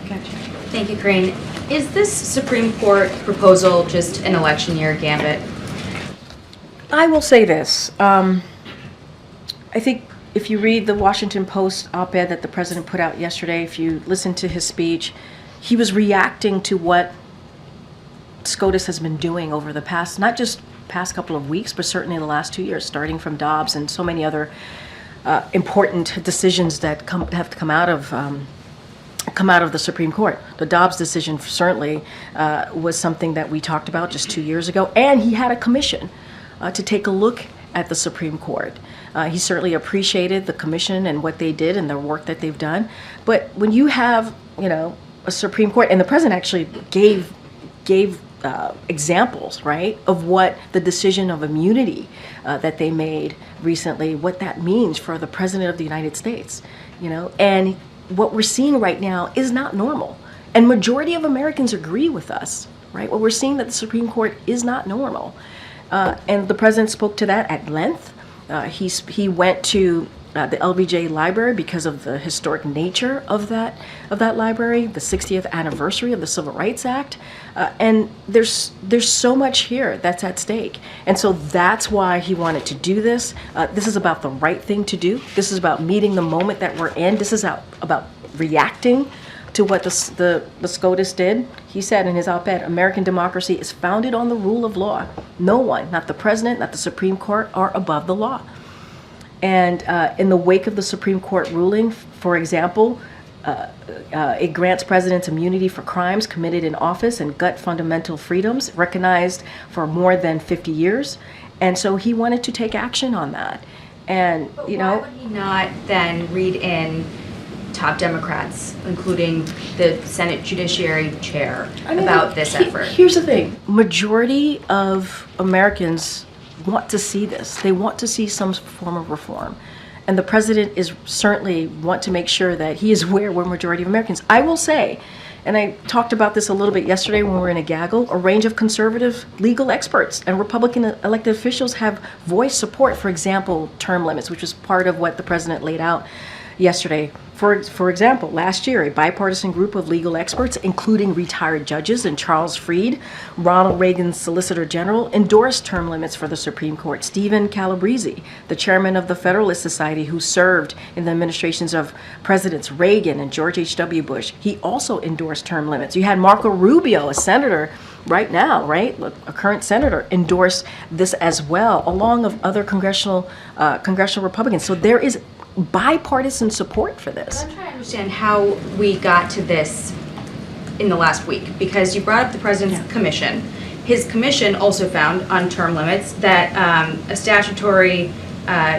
Gotcha. Thank you, Corinne. Is this Supreme Court proposal just an election year gambit? I will say this. I think if you read the Washington Post op-ed that the president put out yesterday, if you listen to his speech, he was reacting to what SCOTUS has been doing over the past, not just past couple of weeks, but certainly the last 2 years, starting from Dobbs and so many other important decisions that have come out of the Supreme Court. The Dobbs decision certainly was something that we talked about just 2 years ago, and he had a commission to take a look at the Supreme Court. He certainly appreciated the commission and what they did and the work that they've done. But when you have, a Supreme Court, and the president actually gave examples, right, of what the decision of immunity that they made recently, what that means for the president of the United States, and what we're seeing right now is not normal. And majority of Americans agree with us, right? What we're seeing that the Supreme Court is not normal. And the president spoke to that at length. He went to the LBJ library because of the historic nature of that library, the 60th anniversary of the Civil Rights Act, and there's so much here that's at stake, and so that's why he wanted to do this. This is about the right thing to do. This is about meeting the moment that we're in. This is about reacting to what the SCOTUS did. He said in his op-ed, American democracy is founded on the rule of law. No one, not the president, not the Supreme Court, are above the law. And in the wake of the Supreme Court ruling, for example, it grants presidents immunity for crimes committed in office and gut fundamental freedoms recognized for more than 50 years. And so he wanted to take action on that. And, but why would he not then read in top Democrats, including the Senate Judiciary Chair, about this effort? Here's the thing. Majority of Americans want to see this. They want to see some form of reform. And the president is certainly want to make sure that he is aware we're majority of Americans. I will say, and I talked about this a little bit yesterday when we were in a gaggle, a range of conservative legal experts and Republican elected officials have voiced support, for example, term limits, which was part of what the president laid out yesterday. For example, last year, a bipartisan group of legal experts, including retired judges and Charles Fried, Ronald Reagan's Solicitor General, endorsed term limits for the Supreme Court. Stephen Calabrese, the chairman of the Federalist Society, who served in the administrations of Presidents Reagan and George H.W. Bush, he also endorsed term limits. You had Marco Rubio, a senator right now, right, a current senator, endorse this as well, along with other congressional Republicans. So there is bipartisan support for this. I'm trying to understand how we got to this in the last week, because you brought up the president's commission. His commission also found on term limits that a statutory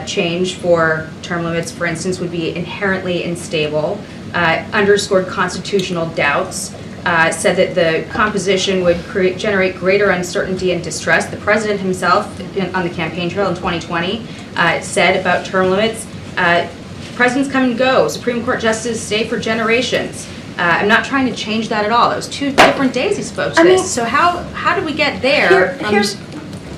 change for term limits, for instance, would be inherently unstable, underscored constitutional doubts, said that the composition would generate greater uncertainty and distress. The president himself, on the campaign trail in 2020, said about term limits, presidents come and go, Supreme Court justices stay for generations. I'm not trying to change that at all. It was 2 different days he spoke to this. So how did we get there?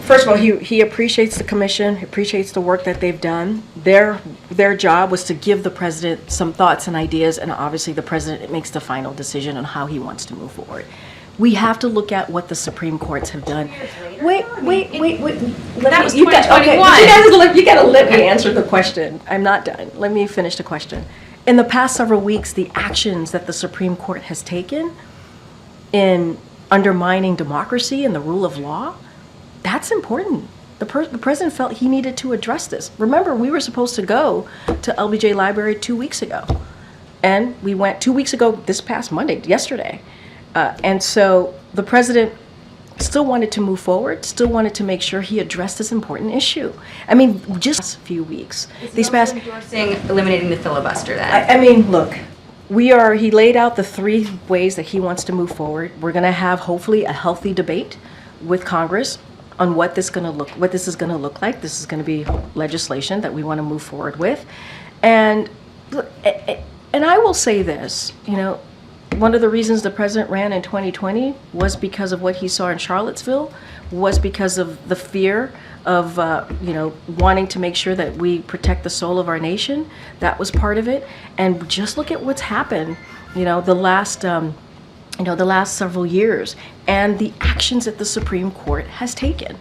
First of all, he appreciates the commission, he appreciates the work that they've done. Their job was to give the president some thoughts and ideas, and obviously the president makes the final decision on how he wants to move forward. We have to look at what the Supreme Courts have done. Wait. That was 2021. You gotta let me answer the question. I'm not done. Let me finish the question. In the past several weeks, the actions that the Supreme Court has taken in undermining democracy and the rule of law, that's important. The president felt he needed to address this. Remember, we were supposed to go to LBJ Library 2 weeks ago. And we went 2 weeks ago this past Monday, yesterday. And so the president still wanted to move forward, still wanted to make sure he addressed this important issue. I mean, just a few weeks. These past endorsing eliminating the filibuster then? I mean, look, he laid out the 3 ways that he wants to move forward. We're going to have hopefully a healthy debate with Congress on what this is going to look like. This is going to be legislation that we want to move forward with. And I will say this, one of the reasons the president ran in 2020 was because of what he saw in Charlottesville, was because of the fear of, wanting to make sure that we protect the soul of our nation. That was part of it. And just look at what's happened the last several years and the actions that the Supreme Court has taken.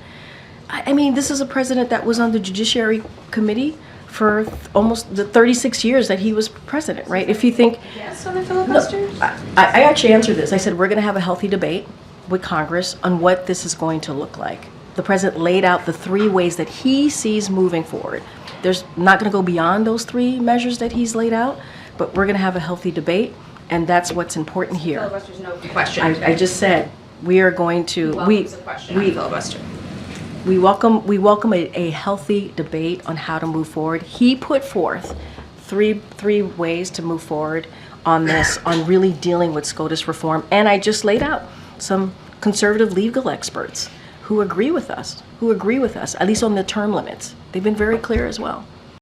I mean, this is a president that was on the Judiciary Committee for almost the 36 years that he was president, right? If you think... Yes, on the filibusters? I actually answered this. I said, we're going to have a healthy debate with Congress on what this is going to look like. The president laid out the 3 ways that he sees moving forward. There's not going to go beyond those 3 measures that he's laid out, but we're going to have a healthy debate, and that's what's important here. Filibuster's no question. I just said we are going to... Welcomes a question on filibuster. We welcome a healthy debate on how to move forward. He put forth three ways to move forward on this, on really dealing with SCOTUS reform, and I just laid out some conservative legal experts who agree with us, at least on the term limits. They've been very clear as well.